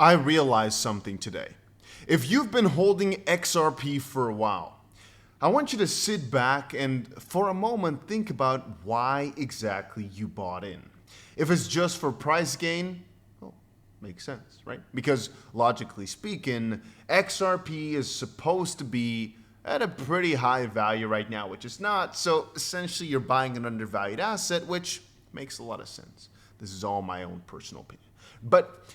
I realized something today. If you've been holding XRP for a while, I want you to sit back and for a moment think about why exactly you bought in. If it's just for price gain, well, makes sense, right? Because logically speaking, XRP is supposed to be at a pretty high value right now, which is not. So essentially you're buying an undervalued asset, which makes a lot of sense. This is all my own personal opinion. But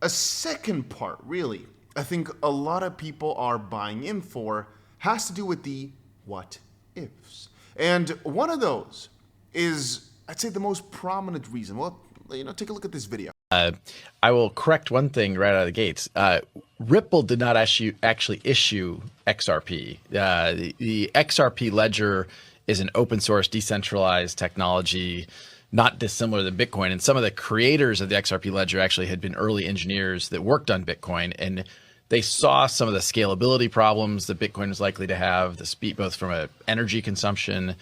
a second part, really, I think a lot of people are buying in for has to do with the what ifs. And one of those is, I'd say, the most prominent reason. Well, take a look at this video. I will correct one thing right out of the gates. Ripple did not actually issue XRP. The XRP ledger is an open source, decentralized technology, not dissimilar than Bitcoin. And some of the creators of the XRP ledger actually had been early engineers that worked on Bitcoin, and they saw some of the scalability problems that Bitcoin was likely to have, the speed, both from a energy consumption,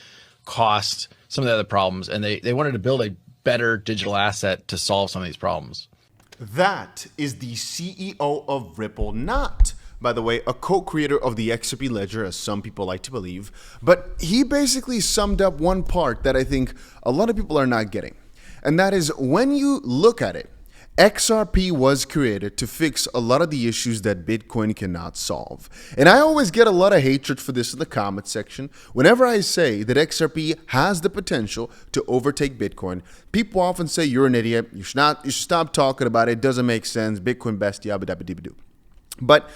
cost, some of the other problems, and they wanted to build a better digital asset to solve some of these problems. That is the CEO of Ripple, not, by the way, a co-creator of the XRP ledger, as some people like to believe, but he basically summed up one part that I think a lot of people are not getting. And that is, when you look at it, XRP was created to fix a lot of the issues that Bitcoin cannot solve. And I always get a lot of hatred for this in the comment section. Whenever I say that XRP has the potential to overtake Bitcoin, people often say you're an idiot. You should stop talking about it. It doesn't make sense. Bitcoin best, 𝗕𝗓𝗪𝗕. But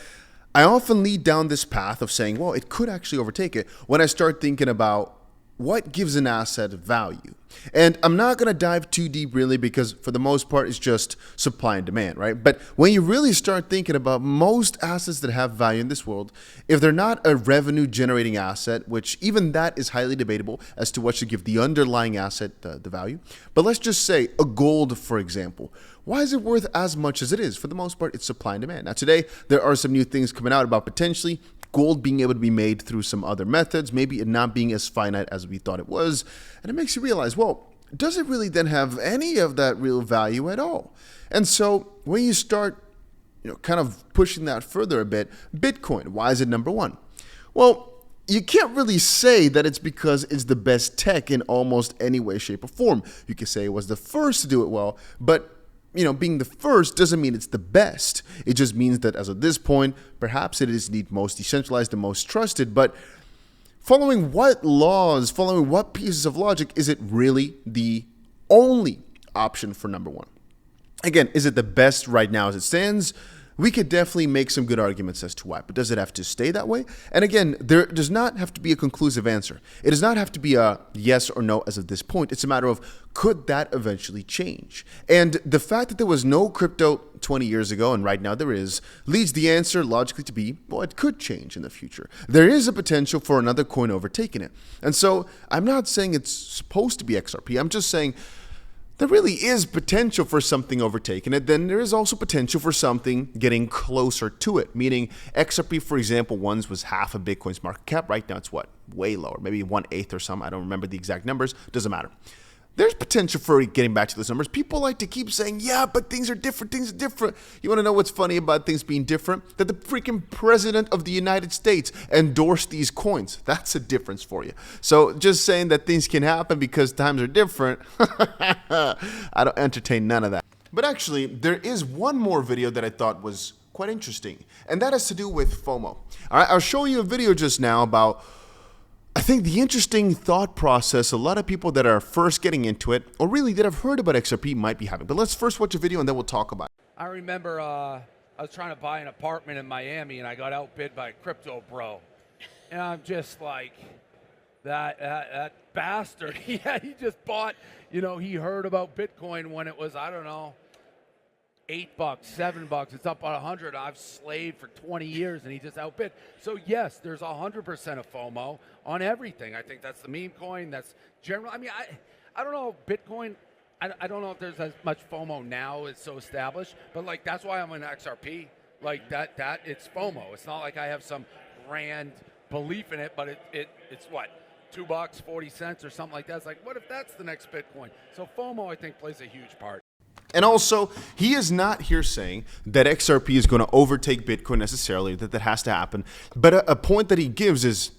I often lead down this path of saying, well, it could actually overtake it when I start thinking about what gives an asset value. And I'm not going to dive too deep really, because for the most part, it's just supply and demand, right? But when you really start thinking about most assets that have value in this world, if they're not a revenue generating asset, which even that is highly debatable as to what should give the underlying asset the value. But let's just say a gold, for example. Why is it worth as much as it is? For the most part, it's supply and demand. Now today, there are some new things coming out about potentially gold being able to be made through some other methods, maybe it not being as finite as we thought it was. And it makes you realize, well, does it really then have any of that real value at all? And so when you start, kind of pushing that further a bit, Bitcoin, why is it number one? Well, you can't really say that it's because it's the best tech in almost any way, shape, or form. You could say it was the first to do it well, but being the first doesn't mean it's the best. It just means that as of this point, perhaps it is the most decentralized, the most trusted. But following what laws, following what pieces of logic is it really the only option for number one? Again, is it the best right now as it stands? We could definitely make some good arguments as to why, but does it have to stay that way? And again, there does not have to be a conclusive answer. It does not have to be a yes or no as of this point. It's a matter of, could that eventually change? And the fact that there was no crypto 20 years ago, and right now there is, leads the answer logically to be, well, it could change in the future. There is a potential for another coin overtaking it. And so I'm not saying it's supposed to be XRP. I'm just saying there really is potential for something overtaking it. Then there is also potential for something getting closer to it, meaning XRP, for example, once was half of Bitcoin's market cap. Right now it's what? Way lower, maybe 1/8 or something. I don't remember the exact numbers. Doesn't matter. There's potential for getting back to those numbers. People like to keep saying, yeah, but things are different. Things are different. You want to know what's funny about things being different? That the freaking president of the United States endorsed these coins. That's a difference for you. So just saying that things can happen because times are different, I don't entertain none of that. But actually, there is one more video that I thought was quite interesting, and that has to do with FOMO. All right, I'll show you a video just now about, I think, the interesting thought process a lot of people that are first getting into it, or really that have heard about XRP, might be having. But let's first watch a video and then we'll talk about it. I remember I was trying to buy an apartment in Miami and I got outbid by Crypto Bro. And I'm just like, that bastard. Yeah, he just bought, he heard about Bitcoin when it was, I don't know, $8, $7. It's up on 100. I've slaved for 20 years and he just outbid. So yes, there's 100% of FOMO on everything. I think that's the meme coin. That's general. I mean, I don't know Bitcoin. I don't know if there's as much FOMO now. It's so established, but like, that's why I'm in XRP. Like that it's FOMO. It's not like I have some grand belief in it, but it's what? $2.40 or something like that. It's like, what if that's the next Bitcoin? So FOMO, I think, plays a huge part. And also, he is not here saying that XRP is going to overtake Bitcoin necessarily, that has to happen. But a point that he gives is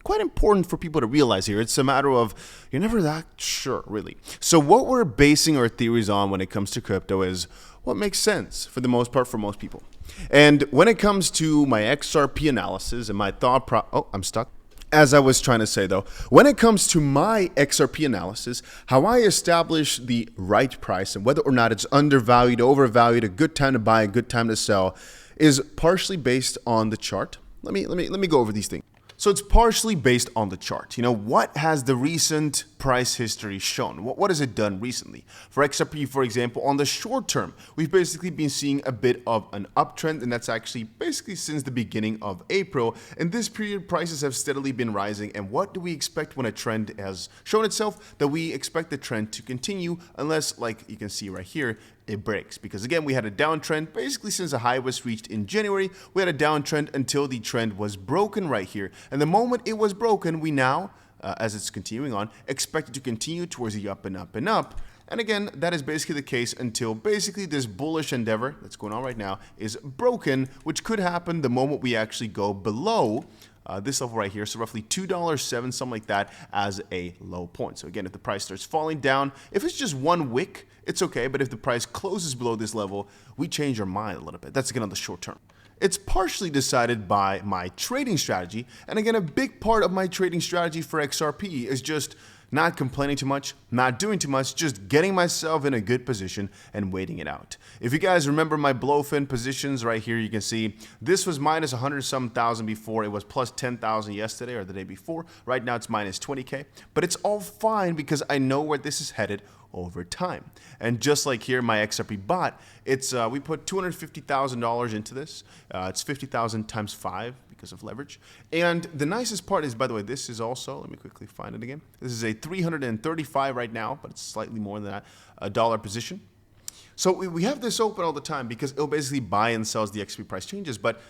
quite important for people to realize here. It's a matter of you're never that sure, really. So what we're basing our theories on when it comes to crypto is what makes sense for the most part for most people. And when it comes to my XRP analysis and my I'm stuck. As I was trying to say though, when it comes to my XRP analysis, how I establish the right price and whether or not it's undervalued, overvalued, a good time to buy, a good time to sell, is partially based on the chart. Let me go over these things. So it's partially based on the chart. You know, what has the recent price history shown? What has it done recently? For XRP, for example, on the short term, we've basically been seeing a bit of an uptrend, and that's actually basically since the beginning of April. In this period, prices have steadily been rising. And what do we expect when a trend has shown itself? That we expect the trend to continue unless, like you can see right here, it breaks. Because again, we had a downtrend basically since the high was reached in January. We had a downtrend until the trend was broken right here. And the moment it was broken, we now, as it's continuing on, expect it to continue towards the up and up and up. And again, that is basically the case until basically this bullish endeavor that's going on right now is broken, which could happen the moment we actually go below this level right here, so roughly $2.07, something like that, as a low point. So again, if the price starts falling down, if it's just one wick, it's okay, but if the price closes below this level, we change our mind a little bit. That's again on the short term. It's partially decided by my trading strategy, and again, a big part of my trading strategy for XRP is just not complaining too much, not doing too much, just getting myself in a good position and waiting it out. If you guys remember my blowfin positions right here, you can see this was minus 100-some thousand before. It was plus 10,000 yesterday or the day before. Right now it's minus 20K, but it's all fine because I know where this is headed over time. And just like here, my XRP bot, it's we put $250,000 into this. It's 50,000 times 5 because of leverage. And the nicest part is, by the way, this is also, let me quickly find it again. This is a 335 right now, but it's slightly more than that, a dollar position. So we have this open all the time because it'll basically buy and sells the XRP price changes. But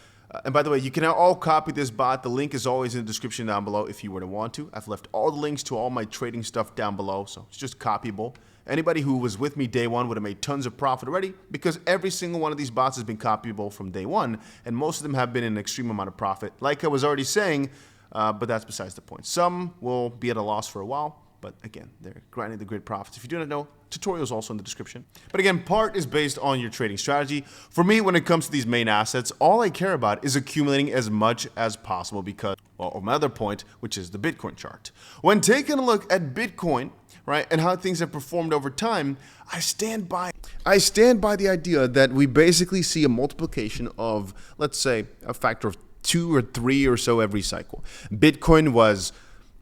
and by the way, you can now all copy this bot. The link is always in the description down below if you were to want to. I've left all the links to all my trading stuff down below, so it's just copyable. Anybody who was with me day one would have made tons of profit already because every single one of these bots has been copyable from day one, and most of them have been in an extreme amount of profit. Like I was already saying, but that's besides the point. Some will be at a loss for a while, but again, they're grinding the great profits. If you do not know, tutorials also in the description. But again, part is based on your trading strategy. For me, when it comes to these main assets, all I care about is accumulating as much as possible because, well, my other point, which is the Bitcoin chart. When taking a look at Bitcoin, right, and how things have performed over time, I stand by the idea that we basically see a multiplication of, let's say, a factor of 2 or 3 or so every cycle. Bitcoin was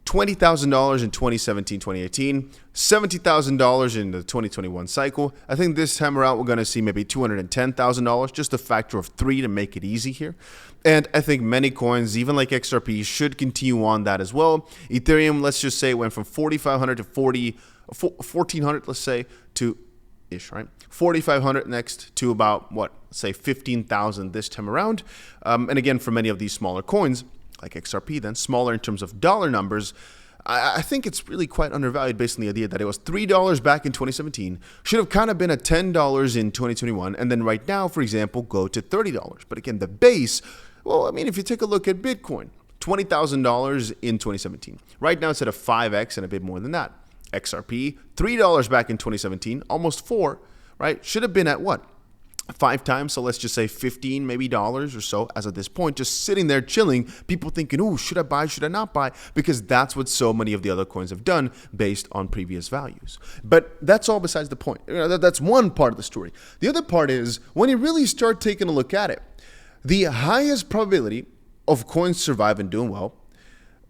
$20,000 in 2017, 2018, $70,000 in the 2021 cycle. I think this time around we're going to see maybe $210,000, just a factor of 3 to make it easy here. And I think many coins, even like XRP, should continue on that as well. Ethereum, let's just say, went from 4,500 to 1,400, let's say, to ish, right? 4,500 next to about, what, say 15,000 this time around. And again, for many of these smaller coins, like XRP, then smaller in terms of dollar numbers, I think it's really quite undervalued based on the idea that it was $3 back in 2017, should have kind of been at $10 in 2021, and then right now, for example, go to $30. But again, the base, well, I mean, if you take a look at Bitcoin, $20,000 in 2017. Right now it's at a 5x and a bit more than that. XRP, $3 back in 2017, almost 4, right? Should have been at what? 5 times, so let's just say 15 maybe dollars or so as of this point, just sitting there chilling, people thinking, oh, should I buy, should I not buy? Because that's what so many of the other coins have done based on previous values. But that's all besides the point. You know, that's one part of the story. The other part is when you really start taking a look at it, the highest probability of coins surviving and doing well,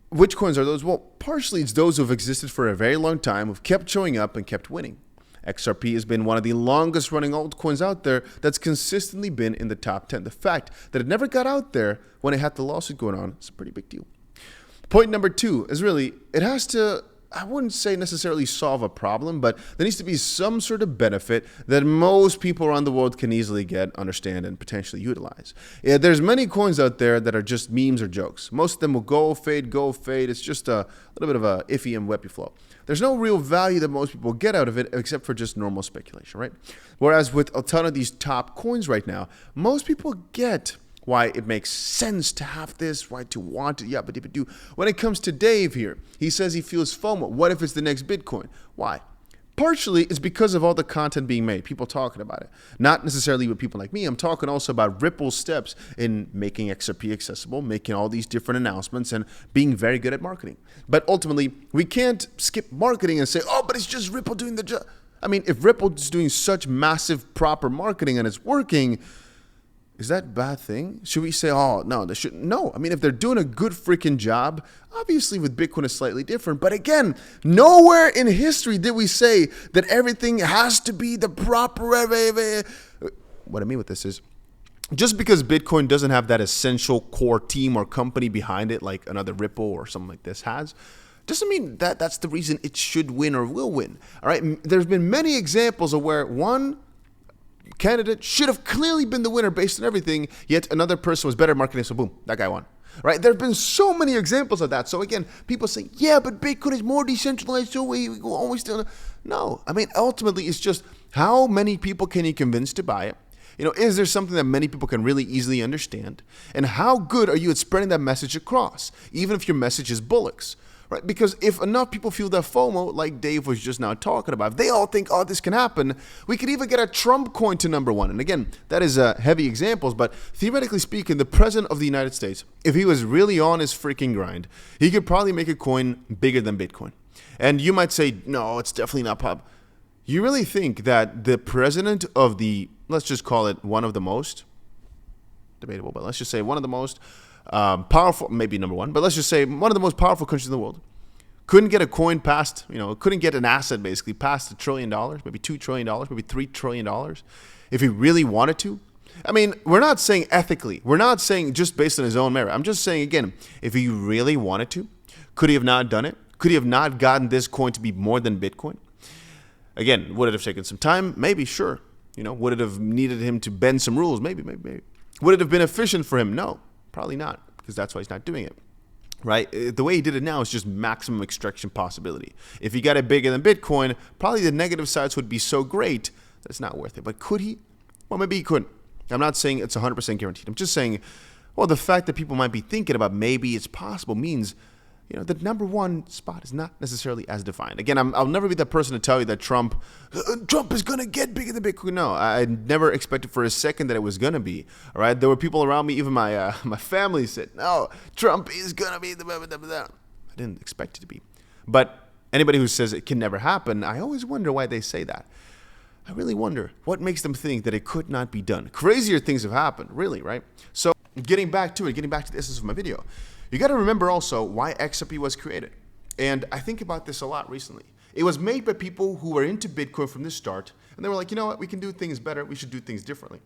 which coins are those? Well, partially it's those who have existed for a very long time, who've kept showing up and kept winning. XRP has been one of the longest running altcoins out there that's consistently been in the top 10. The fact that it never got out there when it had the lawsuit going on is a pretty big deal. Point number 2 is really, it has to I wouldn't say necessarily solve a problem, but there needs to be some sort of benefit that most people around the world can easily get, understand, and potentially utilize. Yeah, there's many coins out there that are just memes or jokes. Most of them will go, fade. It's just a little bit of a iffy and weppy flow. There's no real value that most people get out of it except for just normal speculation, right? Whereas with a ton of these top coins right now, most people get why it makes sense to have this, why to want it, but do. When it comes to Dave here, he says he feels FOMO. What if it's the next Bitcoin? Why? Partially, it's because of all the content being made, people talking about it. Not necessarily with people like me. I'm talking also about Ripple's steps in making XRP accessible, making all these different announcements, and being very good at marketing. But ultimately, we can't skip marketing and say, oh, but it's just Ripple doing the job. I mean, if Ripple is doing such massive, proper marketing and it's working, is that a bad thing? Should we say, oh, no, they shouldn't? No. I mean, if they're doing a good freaking job, obviously with Bitcoin it's slightly different. But again, nowhere in history did we say that everything has to be the proper. What I mean with this is, just because Bitcoin doesn't have that essential core team or company behind it like another Ripple or something like this has, doesn't mean that that's the reason it should win or will win. All right. There's been many examples of where one candidate should have clearly been the winner based on everything, yet another person was better marketing, so boom, that guy won. Right? There have been so many examples of that. So again, people say, yeah, but Bitcoin is more decentralized, so we always still. No, I mean, ultimately, it's just how many people can you convince to buy it? You know, is there something that many people can really easily understand? And how good are you at spreading that message across, even if your message is bullish? Right? Because if enough people feel that FOMO, like Dave was just now talking about, if they all think, oh, this can happen, we could even get a Trump coin to #1. And again, that is heavy examples, but theoretically speaking, the president of the United States, if he was really on his freaking grind, he could probably make a coin bigger than Bitcoin. And you might say, no, it's definitely not pop. You really think that the president of the, let's just call it one of the most, debatable, but let's just say one of the most powerful, maybe #1, but let's just say one of the most powerful countries in the world, couldn't get a coin past, couldn't get an asset basically past $1 trillion, maybe $2 trillion, maybe $3 trillion, if he really wanted to? I mean, we're not saying ethically. We're not saying just based on his own merit. I'm just saying, again, if he really wanted to, could he have not done it? Could he have not gotten this coin to be more than Bitcoin? Again, would it have taken some time? Maybe, sure. Would it have needed him to bend some rules? Maybe. Would it have been efficient for him? No. Probably not, because that's why he's not doing it, right? The way he did it now is just maximum extraction possibility. If he got it bigger than Bitcoin, probably the negative sides would be so great that it's not worth it. But could he? Well, maybe he couldn't. I'm not saying it's 100% guaranteed. I'm just saying, well, the fact that people might be thinking about maybe it's possible means, the #1 spot is not necessarily as defined. Again, I'll never be that person to tell you that Trump is going to get bigger than Bitcoin. No, I never expected for a second that it was going to be. All right, there were people around me, even my family said, no, Trump is going to be the. I didn't expect it to be. But anybody who says it can never happen, I always wonder why they say that. I really wonder what makes them think that it could not be done. Crazier things have happened, really, right? So getting back to the essence of my video. You got to remember also why XRP was created. And I think about this a lot recently. It was made by people who were into Bitcoin from the start. And they were like, you know what? We can do things better. We should do things differently.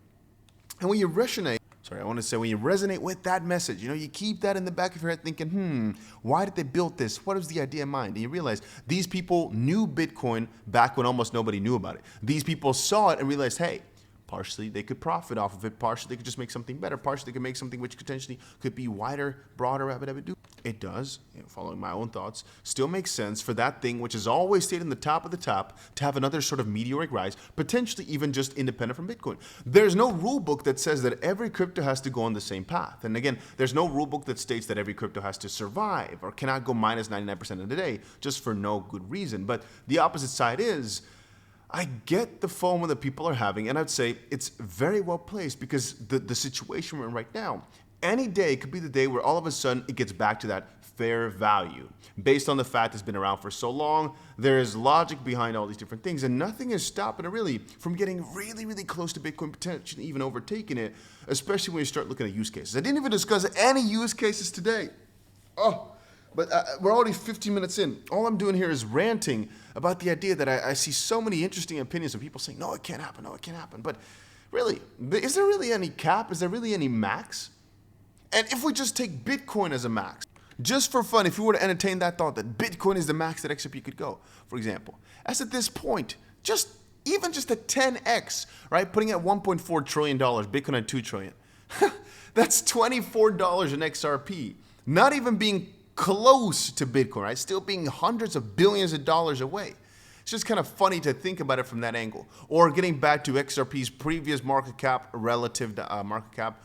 And when you resonate with that message, you keep that in the back of your head thinking, why did they build this? What was the idea in mind? And you realize these people knew Bitcoin back when almost nobody knew about it. These people saw it and realized, hey, partially they could profit off of it, partially they could just make something better, partially they could make something which potentially could be wider, broader. It does, following my own thoughts, still makes sense for that thing which has always stayed in the top of the top to have another sort of meteoric rise, potentially even just independent from Bitcoin. There's no rule book that says that every crypto has to go on the same path. And again, there's no rule book that states that every crypto has to survive or cannot go minus 99% of the day just for no good reason. But the opposite side is, I get the FOMO that people are having, and I'd say it's very well placed because the situation we're in right now, any day could be the day where all of a sudden it gets back to that fair value. Based on the fact it's been around for so long, there is logic behind all these different things, and nothing is stopping it really from getting really, really close to Bitcoin, potentially even overtaking it, especially when you start looking at use cases. I didn't even discuss any use cases today. But we're already 15 minutes in. All I'm doing here is ranting about the idea that I see so many interesting opinions of people saying, no, it can't happen, no, it can't happen. But really, is there really any cap? Is there really any max? And if we just take Bitcoin as a max, just for fun, if you were to entertain that thought that Bitcoin is the max that XRP could go, for example, as at this point, even just a 10x, right? Putting at $1.4 trillion, Bitcoin at $2 trillion. That's $24 in XRP. Not even being close to Bitcoin, right? Still being hundreds of billions of dollars away. It's just kind of funny to think about it from that angle. Or getting back to XRP's previous market cap relative to market cap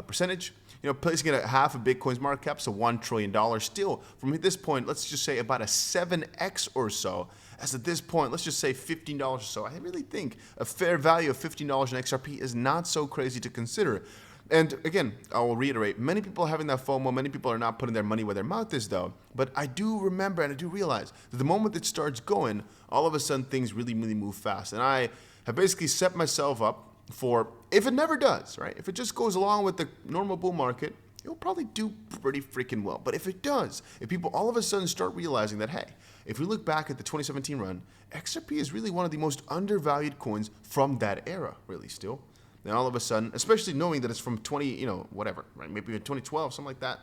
percentage. You know, placing it at half of Bitcoin's market cap, so $1 trillion. Still, from this point, let's just say about a 7x or so. As at this point, let's just say $15 or so. I really think a fair value of $15 in XRP is not so crazy to consider. And again, I will reiterate, many people are having that FOMO. Many people are not putting their money where their mouth is, though. But I do remember and I do realize that the moment it starts going, all of a sudden things really, really move fast. And I have basically set myself up for, if it never does, right? If it just goes along with the normal bull market, it will probably do pretty freaking well. But if it does, if people all of a sudden start realizing that, hey, if we look back at the 2017 run, XRP is really one of the most undervalued coins from that era, really still. Then all of a sudden, especially knowing that it's from 20, right? Maybe in 2012, something like that,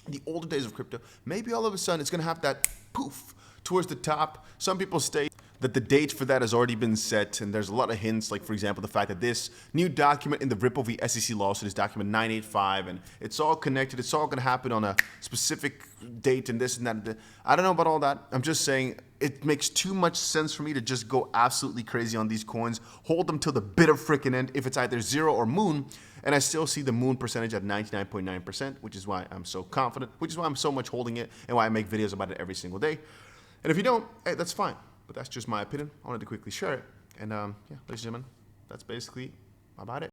the older days of crypto, maybe all of a sudden it's going to have that poof towards the top. Some people state that the date for that has already been set, and there's a lot of hints, like for example, the fact that this new document in the Ripple v. SEC lawsuit is document 985, and it's all connected. It's all going to happen on a specific date and this and that. I don't know about all that. I'm just saying it makes too much sense for me to just go absolutely crazy on these coins, hold them till the bitter freaking end if it's either zero or moon, and I still see the moon percentage at 99.9%, which is why I'm so confident, which is why I'm so much holding it, and why I make videos about it every single day. And if you don't, hey, that's fine. But that's just my opinion. I wanted to quickly share it. And yeah, ladies and gentlemen, that's basically about it.